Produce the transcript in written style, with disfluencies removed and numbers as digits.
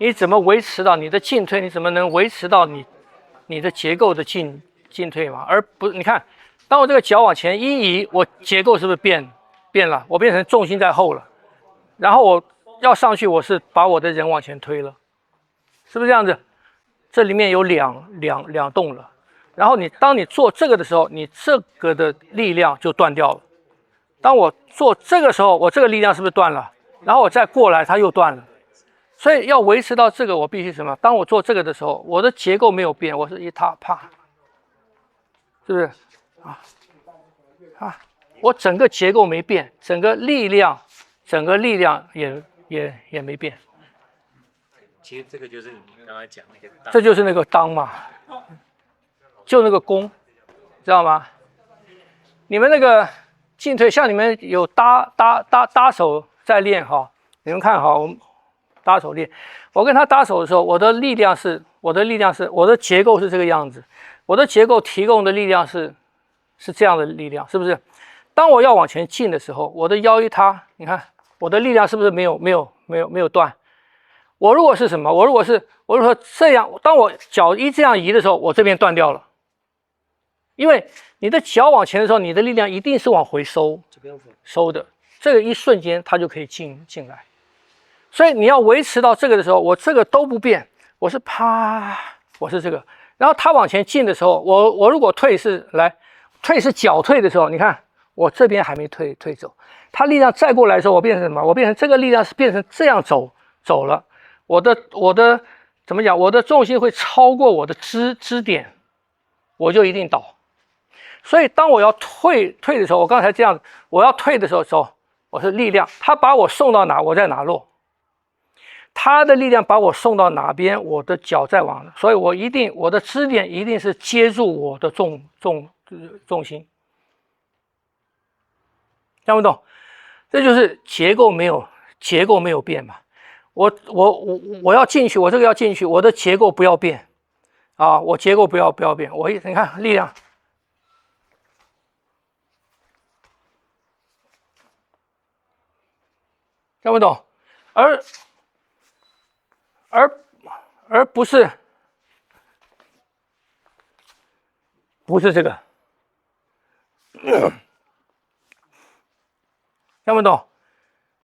你怎么维持到你的进退？你怎么能维持到你的结构的进退嘛？而不，你看，当我这个脚往前一移，我结构是不是变了？我变成重心在后了，然后我要上去，我是把我的人往前推了，是不是这样子？这里面有两动了。然后当你做这个的时候，你这个的力量就断掉了。当我做这个时候，我这个力量是不是断了？然后我再过来，它又断了。所以要维持到这个，我必须什么？当我做这个的时候，我的结构没有变，我是一踏啪，是不是？我整个结构没变，整个力量也没变。其实这个就是你刚才讲那个当，这就是那个当嘛，就那个弓，知道吗？你们那个进退，像你们有搭手在练哈，你们看哈，我们搭手练，我跟他搭手的时候，我的结构是这个样子，我的结构提供的力量是这样的力量，是不是？当我要往前进的时候，我的腰一塌，你看我的力量是不是没有断？我如果是什么？我如果说这样，当我脚一这样移的时候，我这边断掉了，因为你的脚往前的时候，你的力量一定是往回收的，这个一瞬间它就可以进来。所以你要维持到这个的时候，我这个都不变，我是啪，我是这个，然后它往前进的时候，我如果退是脚退的时候，你看我这边还没退走，它力量再过来的时候，我变成什么？我变成这个力量是变成这样走了。我的怎么讲？我的重心会超过我的支点，我就一定倒。所以当我要退的时候，我刚才这样，我要退的时候，我是力量，他把我送到哪，我在哪落。他的力量把我送到哪边，我的脚在往，所以我的支点一定是接住我的重心。听不懂？这就是结构没有变嘛。我要进去，我这个要进去，我的结构不要变啊，我结构不要变。你看力量，听不懂？而不是这个，听不懂？